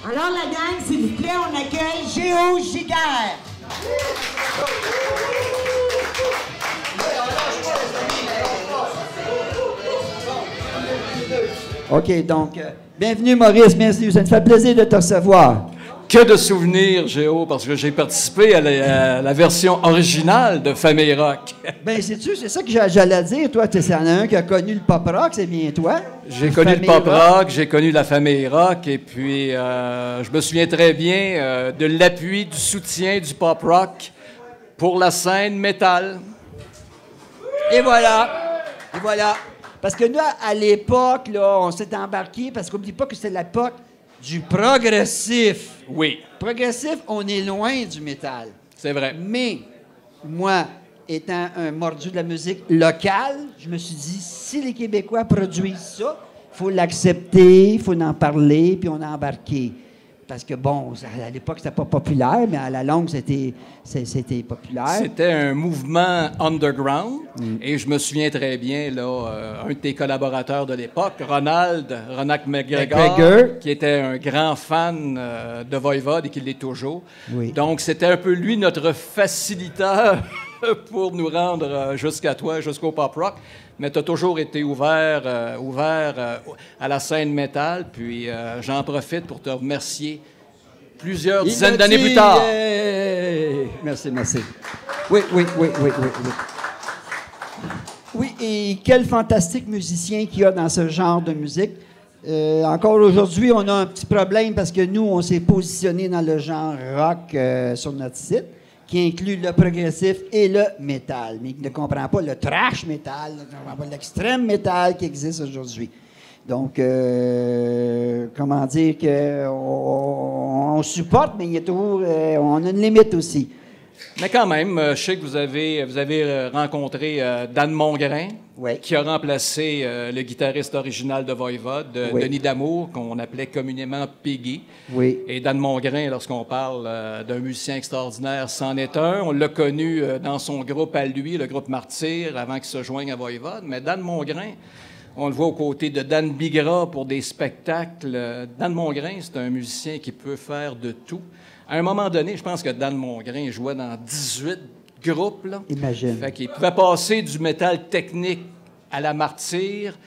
Alors, la gang, s'il vous plaît, on accueille Géo Giguère. OK, donc, bienvenue Maurice, merci, ça me fait plaisir de te recevoir. Que de souvenirs, Géo, parce que j'ai participé à la version originale de Famille Rock. Ben, sais-tu, c'est ça que j'allais dire, toi, tu en as un qui a connu le pop rock, c'est bien toi? J'ai connu le pop rock, j'ai connu la Famille Rock, et puis je me souviens très bien de l'appui, du soutien du pop rock pour la scène métal. Et voilà, et voilà. Parce que nous, à l'époque, là, on s'est embarqué, parce qu'on n'oublie pas que c'est l'époque du progressif. Oui. Progressif, on est loin du métal. C'est vrai. Mais, moi, étant un mordu de la musique locale, je me suis dit, si les Québécois produisent ça, il faut l'accepter, il faut en parler, puis on a embarqué. Parce que, bon, à l'époque, c'était pas populaire, mais à la longue, c'était populaire. C'était un mouvement underground. Et je me souviens très bien, là, un de tes collaborateurs de l'époque, Ronald McGregor, qui était un grand fan de Voivode et qui l'est toujours. Oui. Donc, c'était un peu lui, notre facilitateur pour nous rendre jusqu'à toi, jusqu'au pop rock. Mais tu as toujours été ouvert à la scène métal. Puis j'en profite pour te remercier plusieurs dizaines d'années plus tard. Merci, merci. Oui. Oui, et quel fantastique musicien qu'il y a dans ce genre de musique. Encore aujourd'hui, on a un petit problème parce que nous, on s'est positionné dans le genre rock sur notre site, qui inclut le progressif et le métal, mais qui ne comprend pas le trash métal, ne comprend pas l'extrême métal qui existe aujourd'hui. Donc, comment dire qu'on supporte, mais il y a toujours, on a une limite aussi. Mais quand même, je sais que vous avez rencontré Dan Mongrain, oui, qui a remplacé le guitariste original de Voivode, oui, Denis D'Amour, qu'on appelait communément Piggy. Oui. Et Dan Mongrain, lorsqu'on parle d'un musicien extraordinaire, c'en est un. On l'a connu dans son groupe à lui, le groupe Martyr, avant qu'il se joigne à Voivode. Mais Dan Mongrain, on le voit aux côtés de Dan Bigra pour des spectacles. Dan Mongrain, c'est un musicien qui peut faire de tout. À un moment donné, je pense que Dan Mongrain jouait dans 18 groupes. Là. Imagine. Fait qu'il pouvait passer du métal technique à la Martyr,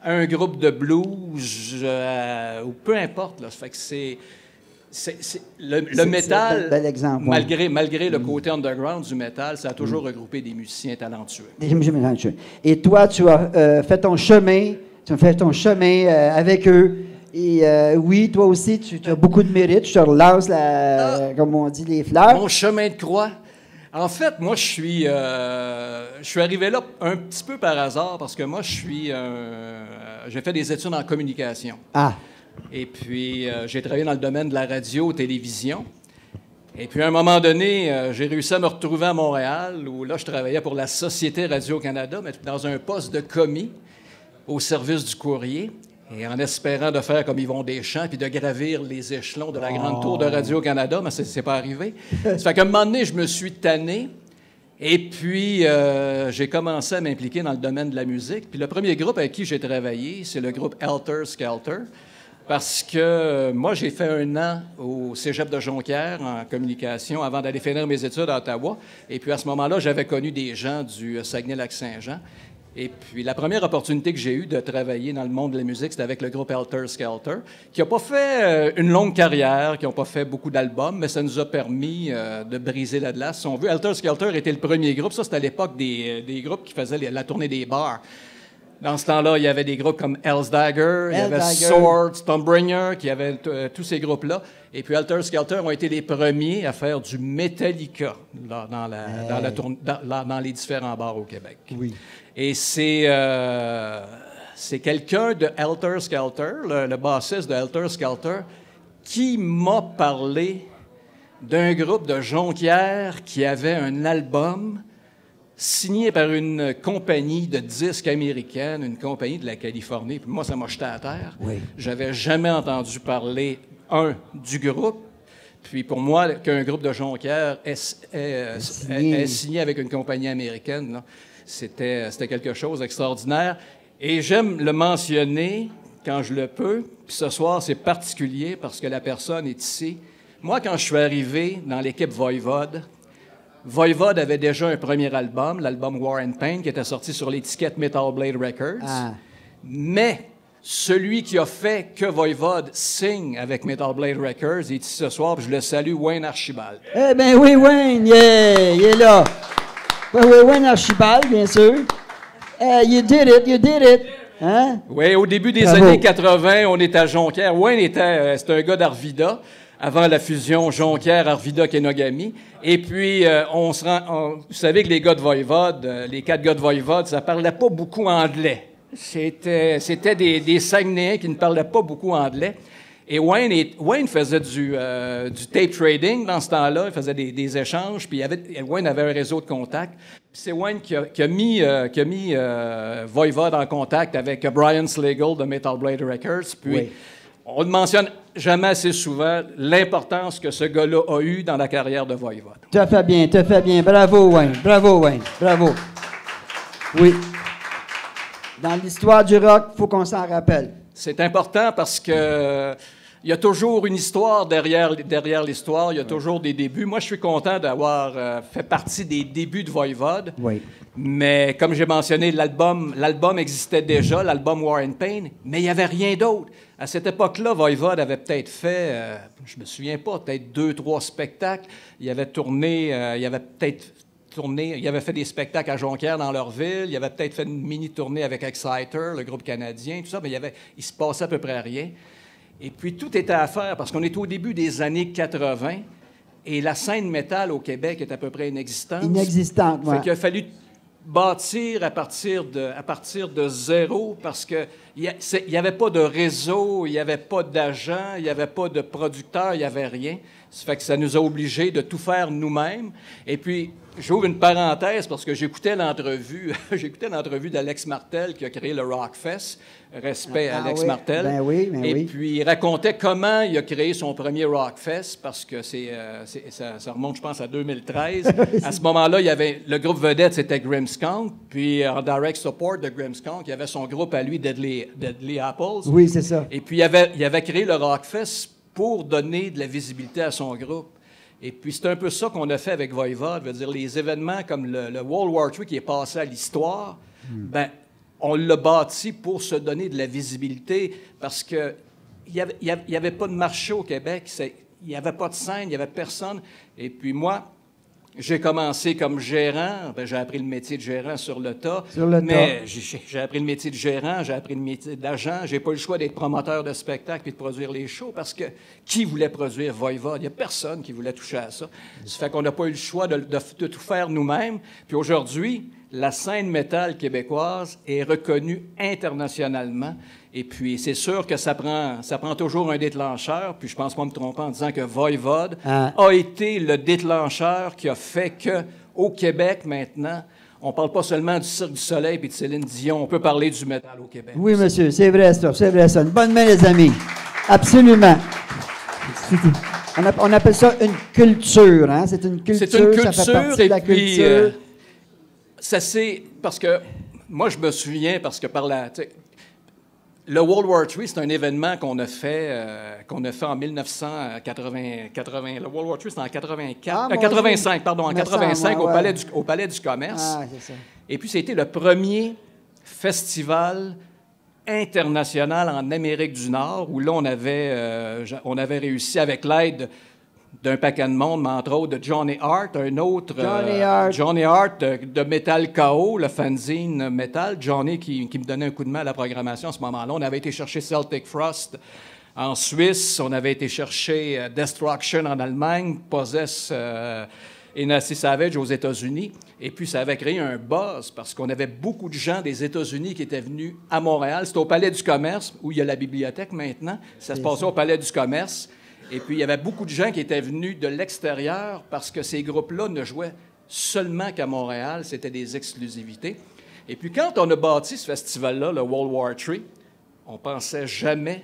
à un groupe de blues, ou peu importe. Là. Fait que le métal, bel exemple, malgré le côté underground du métal, ça a toujours regroupé des musiciens talentueux. Et toi, tu as fait ton chemin, avec eux. Et oui, toi aussi, tu as beaucoup de mérite. Je te relance, comme on dit, les fleurs. Mon chemin de croix. En fait, moi, je suis arrivé là un petit peu par hasard parce que moi, j'ai fait des études en communication. Ah. Et puis, j'ai travaillé dans le domaine de la radio-télévision. Et puis, à un moment donné, j'ai réussi à me retrouver à Montréal où là, je travaillais pour la Société Radio-Canada, mais dans un poste de commis au service du courrier. Et en espérant de faire comme Yvon Deschamps puis de gravir les échelons de la grande tour de Radio-Canada, mais c'est pas arrivé. Ça fait qu'à un moment donné, je me suis tanné. Et puis, j'ai commencé à m'impliquer dans le domaine de la musique. Puis le premier groupe avec qui j'ai travaillé, c'est le groupe Helter Skelter. Parce que moi, j'ai fait 1 an au Cégep de Jonquière en communication avant d'aller finir mes études à Ottawa. Et puis, à ce moment-là, j'avais connu des gens du Saguenay-Lac-Saint-Jean. Et puis, la première opportunité que j'ai eue de travailler dans le monde de la musique, c'était avec le groupe Helter Skelter, qui n'a pas fait une longue carrière, qui n'ont pas fait beaucoup d'albums, mais ça nous a permis de briser la glace. Si on veut, Helter Skelter était le premier groupe. Ça, c'était à l'époque des groupes qui faisaient la tournée des bars. Dans ce temps-là, il y avait des groupes comme Hell's Dagger, il y avait Sword, Stormbringer, qui avait tous ces groupes-là. Et puis Helter Skelter ont été les premiers à faire du Metallica dans les différents bars au Québec. Oui. Et c'est quelqu'un de Helter Skelter, le bassiste de Helter Skelter, qui m'a parlé d'un groupe de Jonquière qui avait un album signé par une compagnie de disques américaine, une compagnie de la Californie. Puis moi, ça m'a jeté à terre. Oui. J'avais jamais entendu parler, du groupe. Puis pour moi, qu'un groupe de Jonquière est signé avec une compagnie américaine, là, c'était quelque chose d'extraordinaire. Et j'aime le mentionner, quand je le peux. Puis ce soir, c'est particulier parce que la personne est ici. Moi, quand je suis arrivé dans l'équipe Voivode, Voivode avait déjà un premier album, l'album War and Pain, qui était sorti sur l'étiquette Metal Blade Records. Ah. Mais celui qui a fait que Voivode signe avec Metal Blade Records est ici ce soir, puis je le salue, Wayne Archibald. Eh bien oui, Wayne, yeah, il est là. Oui, Wayne Archibald, bien sûr. You did it. Hein? Oui, au début des Bravo. années 80, on était à Jonquière. Wayne c'était un gars d'Arvida, avant la fusion Jonquière-Arvida-Kenogami. Et puis, vous savez que les gars de Voivode, les 4 gars de Voivode, ça parlait pas beaucoup anglais. C'était des Saguenayens qui ne parlaient pas beaucoup anglais. Et Wayne faisait du tape trading dans ce temps-là. Il faisait des échanges. Puis Wayne avait un réseau de contacts. Puis c'est Wayne qui a mis Voivode en contact avec Brian Slagle de Metal Blade Records. Puis Oui. on ne mentionne jamais assez souvent l'importance que ce gars-là a eue dans la carrière de Voivode. Tu as fait bien. Bravo, Wayne. Bravo. Oui. Dans l'histoire du rock, il faut qu'on s'en rappelle. C'est important parce que il y a toujours une histoire derrière l'histoire. Il y a toujours des débuts. Moi, je suis content d'avoir fait partie des débuts de Voivode. Oui. Mais comme j'ai mentionné, l'album existait déjà, l'album War and Pain, mais il n'y avait rien d'autre. À cette époque-là, Voivode avait peut-être fait, je me souviens pas, peut-être 2-3 spectacles. Il avait fait des spectacles à Jonquière dans leur ville. Il avait peut-être fait une mini-tournée avec Exciter, le groupe canadien, tout ça, mais il se passait à peu près rien. Et puis, tout était à faire parce qu'on est au début des années 80 et la scène métal au Québec est à peu près inexistante. Inexistante, oui. Fait qu'il a fallu bâtir à partir de zéro parce qu'il n'y avait pas de réseau, il n'y avait pas d'agent, il n'y avait pas de producteur, il n'y avait rien. Ça fait que ça nous a obligés de tout faire nous-mêmes. Et puis, j'ouvre une parenthèse parce que j'écoutais l'entrevue d'Alex Martel qui a créé le Rockfest. Respect à Alex oui. Martel. Ben oui. Et puis, il racontait comment il a créé son premier Rockfest parce que ça remonte, je pense, à 2013. À ce moment-là, le groupe vedette, c'était Grimmskunk. Puis, en direct support de Grimmskunk, il y avait son groupe à lui, Deadly Apples. Oui, c'est ça. Et puis, il avait créé le Rockfest pour donner de la visibilité à son groupe. Et puis, c'est un peu ça qu'on a fait avec Voivode. Je veux dire, les événements comme le World War III qui est passé à l'histoire, ben, on l'a bâti pour se donner de la visibilité parce qu'il n'y avait pas de marché au Québec. Il n'y avait pas de scène, il n'y avait personne. Et puis, moi, j'ai commencé comme gérant. Ben, j'ai appris le métier de gérant sur le tas. Mais j'ai appris le métier de gérant, j'ai appris le métier d'agent. J'ai pas eu le choix d'être promoteur de spectacle et de produire les shows parce que qui voulait produire Voivode? Il n'y a personne qui voulait toucher à ça. Ça fait qu'on n'a pas eu le choix de tout faire nous-mêmes. Puis aujourd'hui, la scène métal québécoise est reconnue internationalement. Et puis, c'est sûr que ça prend toujours un déclencheur. Puis, je pense pas me tromper en disant que Voivode a été le déclencheur qui a fait qu'au Québec, maintenant, on parle pas seulement du Cirque du Soleil et de Céline Dion. On peut parler du métal au Québec. Oui, monsieur, c'est vrai ça. Une bonne main, les amis. Absolument. On appelle ça une culture, hein? C'est une culture, ça fait partie de la culture. Parce que moi, je me souviens, parce que le World War III, c'est un événement qu'on a fait en 1980. Le World War III, c'était en 85, pardon, en 85, au Palais du Commerce. Ah, c'est ça. Et puis, c'était le premier festival international en Amérique du Nord, où là, on avait réussi avec l'aide d'un paquet de monde, mais entre autres de Johnny Hart, un autre... Johnny Hart de Metal KO, le fanzine Metal. Johnny qui me donnait un coup de main à la programmation à ce moment-là. On avait été chercher Celtic Frost en Suisse. On avait été chercher Destruction en Allemagne, Possess et Nasty Savage aux États-Unis. Et puis, ça avait créé un buzz parce qu'on avait beaucoup de gens des États-Unis qui étaient venus à Montréal. C'était au Palais du Commerce, où il y a la bibliothèque maintenant. Ça se passait au Palais du Commerce. Et puis, il y avait beaucoup de gens qui étaient venus de l'extérieur parce que ces groupes-là ne jouaient seulement qu'à Montréal. C'était des exclusivités. Et puis, quand on a bâti ce festival-là, le World War III, on ne pensait jamais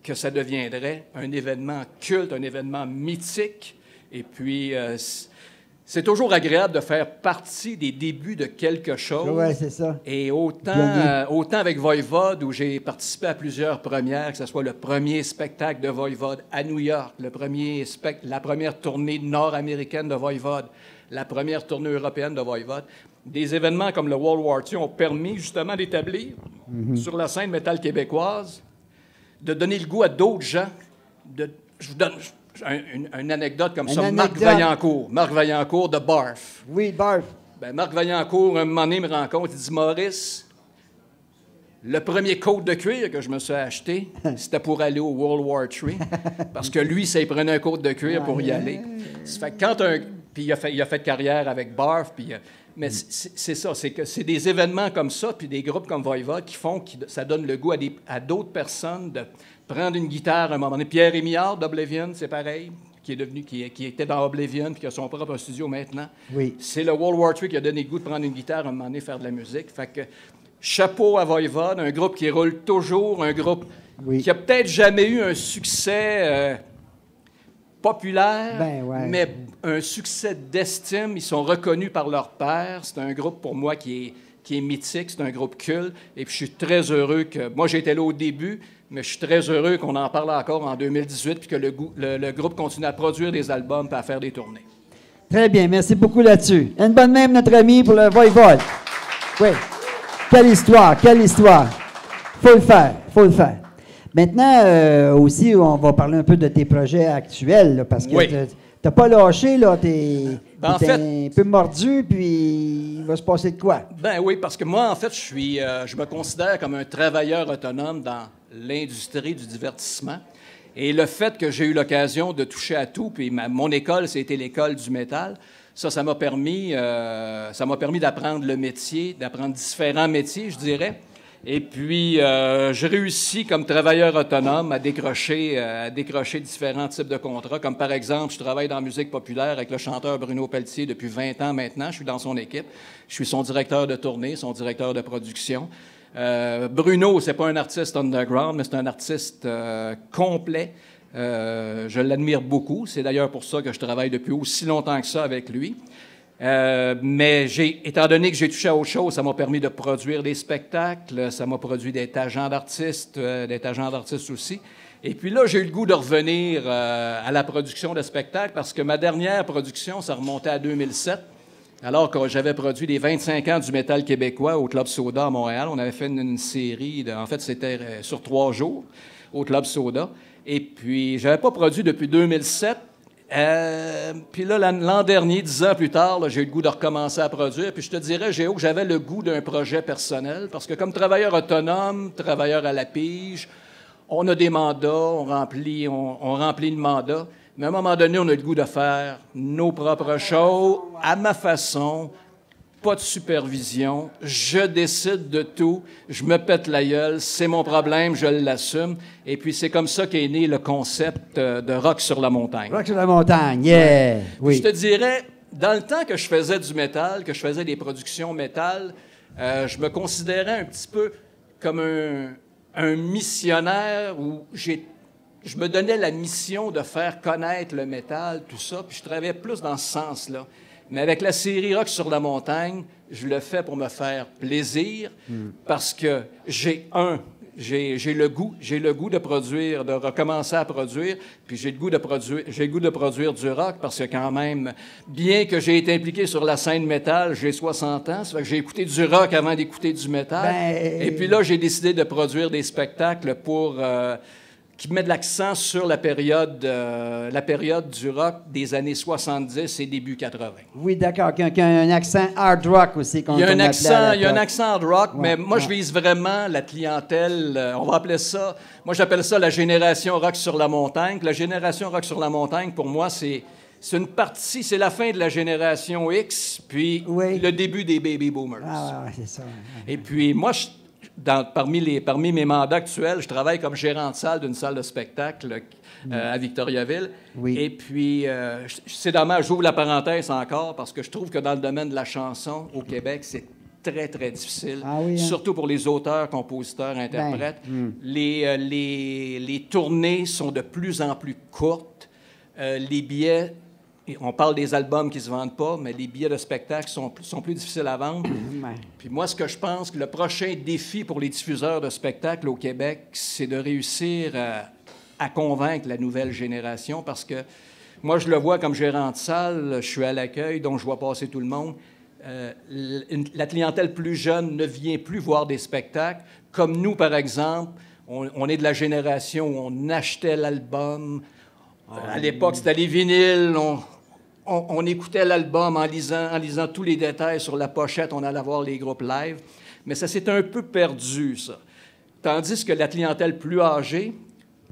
que ça deviendrait un événement culte, un événement mythique. Et puis, c'est toujours agréable de faire partie des débuts de quelque chose. Oui, c'est ça. Et autant avec Voivode, où j'ai participé à plusieurs premières, que ce soit le premier spectacle de Voivode à New York, la première tournée nord-américaine de Voivode, la première tournée européenne de Voivode. Des événements comme le World War II ont permis justement d'établir sur la scène métal québécoise, de donner le goût à d'autres gens. Je vous donne une anecdote comme ça. Marc Vaillancourt. Marc Vaillancourt de Barf. Oui, Barf. Ben, Marc Vaillancourt, un moment donné, me rencontre. Il dit, Maurice, le premier coat de cuir que je me suis acheté, c'était pour aller au World War III. Parce que lui, ça, il prenait un coat de cuir pour y aller. Ça fait que quand puis il a fait carrière avec Barf, puis... Mais c'est ça, c'est que c'est des événements comme ça, puis des groupes comme Voivode qui font que ça donne le goût à d'autres personnes de prendre une guitare à un moment donné. Pierre Rémillard d'Oblivion, c'est pareil, qui était dans Oblivion, puis qui a son propre studio maintenant. Oui. C'est le World War III qui a donné le goût de prendre une guitare à un moment donné, faire de la musique. Fait que chapeau à Voivode, un groupe qui roule toujours, un groupe qui a peut-être jamais eu un succès... populaire, mais un succès d'estime. Ils sont reconnus par leur père. C'est un groupe, pour moi, qui est mythique. C'est un groupe culte. Et puis, je suis très heureux que... Moi, j'étais là au début, mais je suis très heureux qu'on en parle encore en 2018 puis que le groupe continue à produire des albums et à faire des tournées. Très bien. Merci beaucoup là-dessus. Une bonne même, notre ami, pour le Voivode. Oui. Quelle histoire, quelle histoire. Faut le faire. Maintenant, aussi, on va parler un peu de tes projets actuels, là, parce que tu n'as pas lâché, là, t'es un peu mordu, puis il va se passer de quoi? Ben oui, parce que moi, en fait, je me considère comme un travailleur autonome dans l'industrie du divertissement. Et le fait que j'ai eu l'occasion de toucher à tout, puis mon école, c'était l'école du métal, ça m'a permis d'apprendre le métier, d'apprendre différents métiers, je dirais. Et puis, j'ai réussi, comme travailleur autonome, à décrocher différents types de contrats. Comme par exemple, je travaille dans la musique populaire avec le chanteur Bruno Pelletier depuis 20 ans maintenant. Je suis dans son équipe. Je suis son directeur de tournée, son directeur de production. Bruno, c'est pas un artiste underground, mais c'est un artiste complet. Je l'admire beaucoup. C'est d'ailleurs pour ça que je travaille depuis aussi longtemps que ça avec lui. Mais étant donné que j'ai touché à autre chose, ça m'a permis de produire des spectacles, ça m'a produit d'être agent d'artiste aussi. Et puis là, j'ai eu le goût de revenir à la production de spectacles parce que ma dernière production, ça remontait à 2007, alors que j'avais produit les 25 ans du métal québécois au Club Soda à Montréal. On avait fait une série, en fait, c'était sur 3 jours au Club Soda. Et puis, je n'avais pas produit depuis 2007. Puis là, l'an dernier, 10 ans plus tard, là, j'ai eu le goût de recommencer à produire. Puis je te dirais, Géo, que j'avais le goût d'un projet personnel parce que comme travailleur autonome, travailleur à la pige, on a des mandats, on remplit le mandat. Mais à un moment donné, on a le goût de faire nos propres shows à ma façon, pas de supervision, je décide de tout, je me pète la gueule, c'est mon problème, je l'assume. Et puis, c'est comme ça qu'est né le concept de Rock sur la montagne. Rock sur la montagne, yeah! Oui. Je te dirais, dans le temps que je faisais du métal, que je faisais des productions métal, je me considérais un petit peu comme un missionnaire où je me donnais la mission de faire connaître le métal, tout ça, puis je travaillais plus dans ce sens-là. Mais avec la série Rock sur la montagne, je le fais pour me faire plaisir parce que j'ai le goût de produire, de recommencer à produire, puis j'ai le goût de produire du rock parce que quand même, bien que j'ai été impliqué sur la scène métal, j'ai 60 ans, ça fait que j'ai écouté du rock avant d'écouter du métal. Et puis là, j'ai décidé de produire des spectacles qui met de l'accent sur la période du rock des années 70 et début 80. Oui, d'accord. Il y a un accent hard rock aussi. Il y a un accent hard rock, mais moi, je vise vraiment la clientèle, on va appeler ça, moi, j'appelle ça la génération rock sur la montagne. La génération rock sur la montagne, pour moi, c'est une partie, c'est la fin de la génération X, puis le début des baby boomers. Ah, c'est ça. Et puis, moi, parmi mes mandats actuels, je travaille comme gérant de salle d'une salle de spectacle à Victoriaville. Oui. Et puis, c'est dommage, j'ouvre la parenthèse encore, parce que je trouve que dans le domaine de la chanson au Québec, c'est très, très difficile, surtout pour les auteurs, compositeurs, interprètes. Les tournées sont de plus en plus courtes. Les billets... On parle des albums qui ne se vendent pas, mais les billets de spectacle sont plus difficiles à vendre. Ouais. Puis moi, ce que je pense que le prochain défi pour les diffuseurs de spectacles au Québec, c'est de réussir à convaincre la nouvelle génération, parce que moi, je le vois comme gérant de salle, je suis à l'accueil, donc je vois passer tout le monde. La clientèle plus jeune ne vient plus voir des spectacles. Comme nous, par exemple, on est de la génération où on achetait l'album. À l'époque, c'était les vinyles. On écoutait l'album en lisant tous les détails sur la pochette. On allait voir les groupes live. Mais ça s'est un peu perdu, ça. Tandis que la clientèle plus âgée,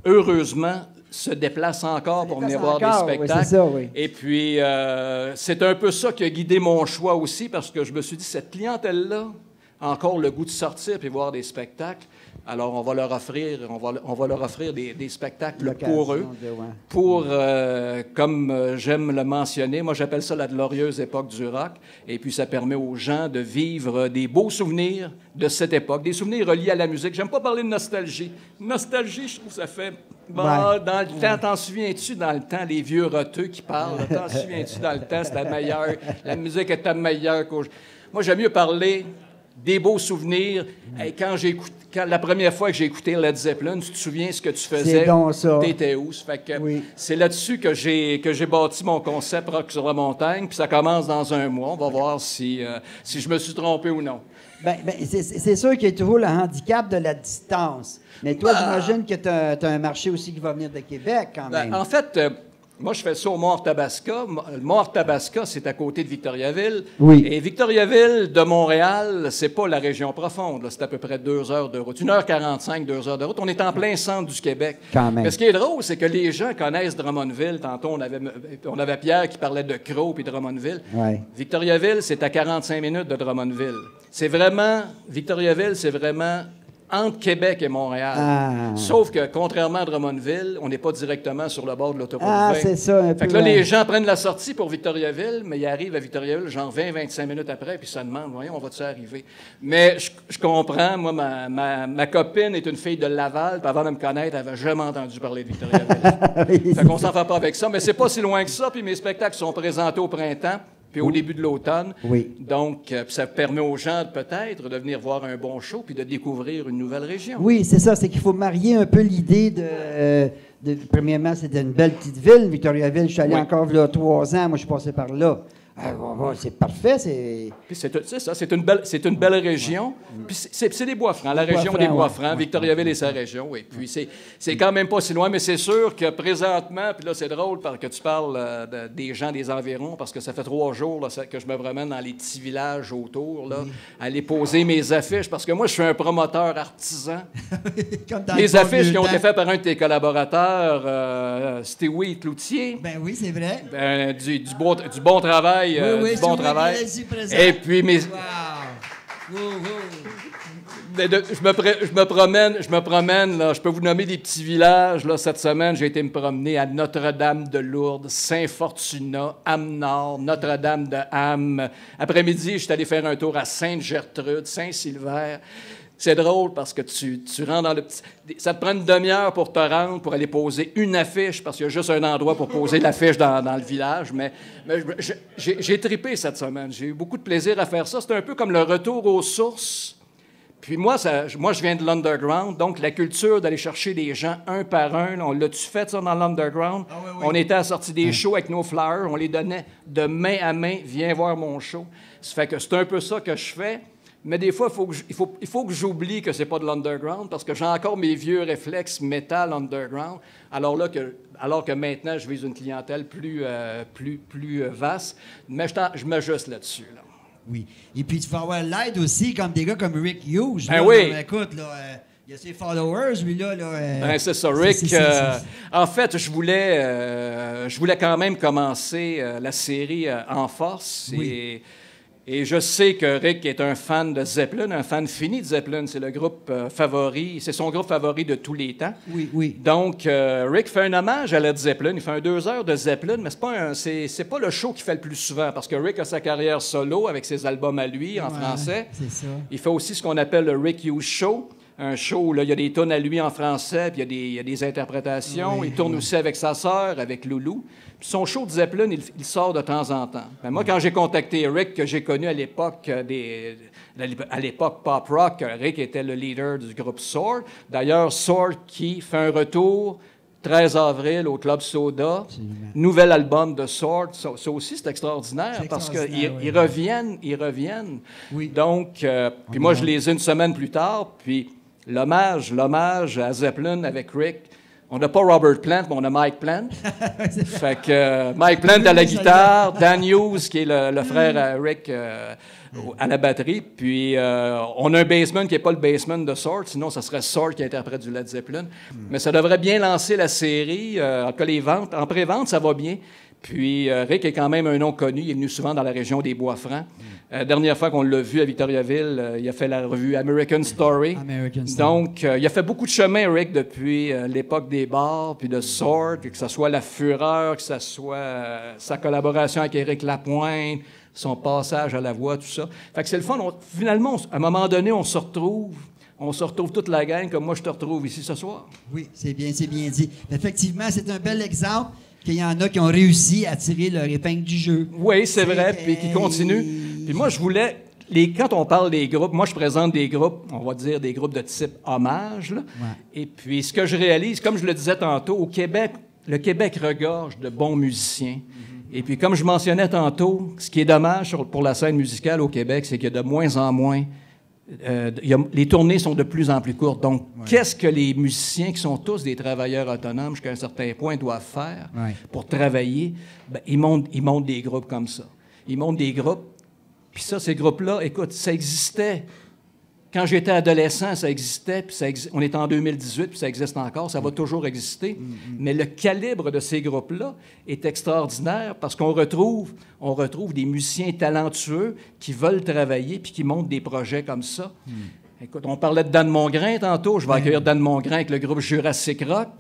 heureusement, se déplace encore pour venir voir des spectacles. Oui, c'est ça, oui. Et puis, c'est un peu ça qui a guidé mon choix aussi, parce que je me suis dit, cette clientèle-là a encore le goût de sortir puis voir des spectacles. Alors, on va leur offrir des spectacles pour eux. Pour, comme j'aime le mentionner, moi j'appelle ça la glorieuse époque du rock. Et puis, ça permet aux gens de vivre des beaux souvenirs de cette époque, des souvenirs reliés à la musique. J'aime pas parler de nostalgie. Nostalgie, je trouve que ça fait... Bon, dans le temps, t'en souviens-tu, dans le temps, les vieux roteux qui parlent, t'en souviens-tu, dans le temps, c'était meilleur, la musique était meilleure qu'aujourd'hui. Moi, j'aime mieux parler des beaux souvenirs. Hey, quand la première fois que j'ai écouté Led Zeppelin, tu te souviens ce que tu faisais? C'est donc ça. T'étais où? Ça fait que c'est là-dessus que j'ai bâti mon concept Rock sur la montagne, puis ça commence dans un mois. On va voir si je me suis trompé ou non. Ben, c'est sûr qu'il y a toujours le handicap de la distance. Mais toi, j'imagine que tu as un marché aussi qui va venir de Québec, quand même. En fait, moi, je fais ça au Mont-Arthabasca. Le Mont-Arthabasca, c'est à côté de Victoriaville. Oui. Et Victoriaville, de Montréal, c'est pas la région profonde. C'est à peu près 2 heures de route. 1h45, 2 heures de route. On est en plein centre du Québec. Quand même. Mais ce qui est drôle, c'est que les gens connaissent Drummondville. Tantôt, on avait Pierre qui parlait de Crow et Drummondville. Ouais. Victoriaville, c'est à 45 minutes de Drummondville. Victoriaville, c'est vraiment entre Québec et Montréal. Ah. Sauf que, contrairement à Drummondville, on n'est pas directement sur le bord de l'autoroute 20. Ah, c'est ça, un peu. Fait que là, les gens prennent la sortie pour Victoriaville, mais ils arrivent à Victoriaville genre 20-25 minutes après, puis ça demande, voyons, on va-tu arriver? Mais je comprends, moi, ma copine est une fille de Laval, puis avant de me connaître, elle n'avait jamais entendu parler de Victoriaville. Fait qu'on s'en fait pas avec ça, mais c'est pas si loin que ça, puis mes spectacles sont présentés au printemps, puis au début de l'automne. Oui. Donc, ça permet aux gens, peut-être, de venir voir un bon show puis de découvrir une nouvelle région. Oui, c'est ça. C'est qu'il faut marier un peu l'idée premièrement, c'était une belle petite ville, Victoriaville. Je suis allé encore il y a 3 ans. Moi, je suis passé par là. C'est parfait. Puis c'est ça, c'est une belle région. Puis c'est des Bois-Francs, la région des Bois-Francs, Victoriaville et sa région. Oui. Puis c'est quand même pas si loin, mais c'est sûr que présentement, puis là c'est drôle parce que tu parles des gens des environs, parce que ça fait 3 jours là, que je me promène dans les petits villages autour, là, aller poser mes affiches, parce que moi je suis un promoteur artisan. Les affiches qui ont été faites par un de tes collaborateurs, Stewie Cloutier. Ben oui, c'est vrai. Ben, du bon travail. Oui, du bon travail. Et puis je me promène là, je peux vous nommer des petits villages là. Cette semaine, j'ai été me promener à Notre-Dame de Lourdes, Saint-Fortuna, Ham-Nord, Notre-Dame de Ham. Après-midi, je suis allé faire un tour à Sainte-Gertrude, Saint-Sylvère. C'est drôle parce que tu rentres dans le petit... Ça te prend une demi-heure pour te rendre, pour aller poser une affiche, parce qu'il y a juste un endroit pour poser l'affiche dans le village. Mais j'ai trippé cette semaine. J'ai eu beaucoup de plaisir à faire ça. C'est un peu comme le retour aux sources. Puis moi, je viens de l'underground, donc la culture d'aller chercher des gens un par un. On l'a-tu fait, ça, dans l'underground? Ah, oui. On était à la sortie des shows avec nos flyers. On les donnait de main à main. Viens voir mon show. Ça fait que c'est un peu ça que je fais. Mais des fois, il faut que j'oublie que c'est pas de l'underground, parce que j'ai encore mes vieux réflexes métal underground, alors que maintenant, je vise une clientèle plus vaste. Mais je m'ajuste là-dessus. Là. Oui. Et puis, tu vas avoir l'aide aussi, comme des gars comme Rick Hughes. Ben oui. Écoute, là... il y a ses followers, lui, là. Ben, c'est ça, Rick. En fait, je voulais quand même commencer la série en force. Oui. Et je sais que Rick est un fan de Zeppelin, un fan fini de Zeppelin. C'est le groupe favori, c'est son groupe favori de tous les temps. Oui. Donc, Rick fait un hommage à Led Zeppelin. Il fait un 2 heures de Zeppelin, mais c'est pas le show qu'il fait le plus souvent, parce que Rick a sa carrière solo avec ses albums à lui, en français. C'est ça. Il fait aussi ce qu'on appelle le Rick Hughes Show. un show, là, il y a des tonnes à lui en français, puis il y a des interprétations. Il tourne aussi avec sa sœur, avec Loulou. Puis son show de Zeppelin, il sort de temps en temps. Ben, moi, quand j'ai contacté Rick, que j'ai connu à l'époque pop rock, Rick était le leader du groupe Sword. D'ailleurs, Sword qui fait un retour 13 avril au Club Soda. Absolument. Nouvel album de Sword. Ça aussi, c'est extraordinaire parce qu'ils reviennent. Oui. Donc, puis moi, je les ai une semaine plus tard. Puis l'hommage à Zeppelin avec Rick. On n'a pas Robert Plant, mais on a Mike Plant. Fait que Mike Plant à la guitare, Dan Hughes, qui est le frère à Rick à la batterie. Puis on a un bassman qui n'est pas le bassman de Sword, sinon ça serait Sword qui interprète du Led Zeppelin. Mais ça devrait bien lancer la série. En tout cas, les ventes, en pré-vente, ça va bien. Puis Rick est quand même un nom connu. Il est venu souvent dans la région des Bois-Francs. Dernière fois qu'on l'a vu à Victoriaville, il a fait la revue American Story. Donc, il a fait beaucoup de chemin, Rick, depuis l'époque des bars, puis de Sword, que ce soit La Fureur, que ce soit sa collaboration avec Éric Lapointe, son passage à la voix, tout ça. Fait que c'est le fun. Finalement, à un moment donné, on se retrouve toute la gang, comme moi je te retrouve ici ce soir. Oui, c'est bien dit. Effectivement, c'est un bel exemple qu'il y en a qui ont réussi à tirer leur épingle du jeu. Oui, c'est vrai, puis qui continuent. Puis moi, je voulais... Quand on parle des groupes, moi, je présente des groupes, on va dire des groupes de type hommage. Là. Ouais. Et puis, ce que je réalise, comme je le disais tantôt, au Québec, le Québec regorge de bons musiciens. Mm-hmm. Et puis, comme je mentionnais tantôt, ce qui est dommage pour la scène musicale au Québec, c'est qu'il y a de moins en moins... les tournées sont de plus en plus courtes. Donc, qu'est-ce que les musiciens, qui sont tous des travailleurs autonomes jusqu'à un certain point, doivent faire pour travailler? Bien, ils montent des groupes comme ça. Ils montent des groupes. Puis ça, ces groupes-là, écoute, ça existait. Quand j'étais adolescent, ça existait. Puis on est en 2018, puis ça existe encore. Ça va toujours exister. Mais le calibre de ces groupes-là est extraordinaire parce qu'on retrouve des musiciens talentueux qui veulent travailler puis qui montent des projets comme ça. Écoute, on parlait de Dan Mongrain tantôt. Je vais accueillir Dan Mongrain avec le groupe Jurassic Rock,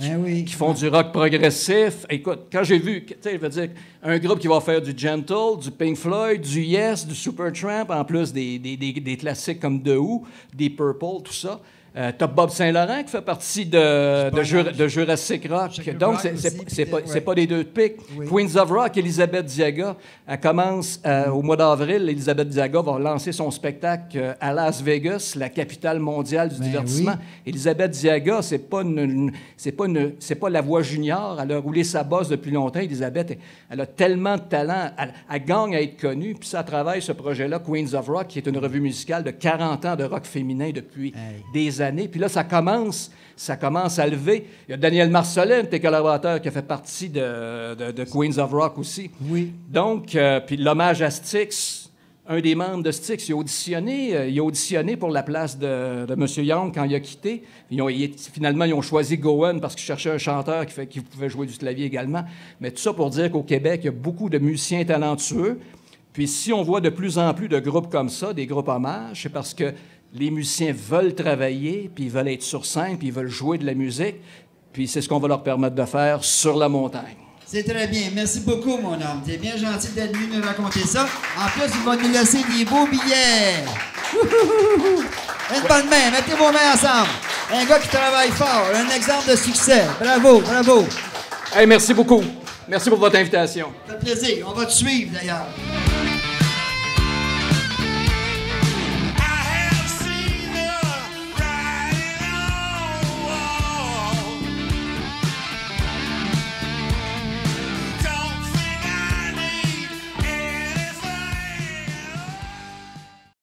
qui font du rock progressif. Écoute, quand j'ai vu, tu sais, je veux dire, un groupe qui va faire du Gentle, du Pink Floyd, du Yes, du Supertramp, en plus des classiques comme The Who, des Purple, tout ça. T'as Bob Saint-Laurent qui fait partie de Jurassic Rock. Donc, c'est pas des deux de pique. Oui. Queens of Rock, Elisabeth Diaga, elle commence au mois d'avril. Elisabeth Diaga va lancer son spectacle à Las Vegas, la capitale mondiale du divertissement. Oui. Elisabeth Diaga, c'est pas la voix junior. Elle a roulé sa bosse depuis longtemps. Elisabeth, elle a tellement de talent. Elle gagne à être connue. Puis ça travaille ce projet-là, Queens of Rock, qui est une revue musicale de 40 ans de rock féminin depuis des années. Puis là, ça commence à lever. Il y a Daniel Marcelin, tes collaborateurs, qui a fait partie de Queens of Rock aussi. Oui. Donc, puis l'hommage à Styx, un des membres de Styx, il a auditionné pour la place de M. Young quand il a quitté. Finalement, ils ont choisi Gowan parce qu'ils cherchaient un chanteur qui pouvait jouer du clavier également. Mais tout ça pour dire qu'au Québec, il y a beaucoup de musiciens talentueux. Puis si on voit de plus en plus de groupes comme ça, des groupes hommages, c'est parce que les musiciens veulent travailler, puis ils veulent être sur scène, puis ils veulent jouer de la musique. Puis c'est ce qu'on va leur permettre de faire sur la montagne. C'est très bien. Merci beaucoup, mon homme. C'est bien gentil d'être venu nous raconter ça. En plus, il va nous laisser des beaux billets. Une bonne main. Mettez vos mains ensemble. Un gars qui travaille fort. Un exemple de succès. Bravo, bravo. Hey, merci beaucoup. Merci pour votre invitation. Ça fait plaisir. On va te suivre, d'ailleurs.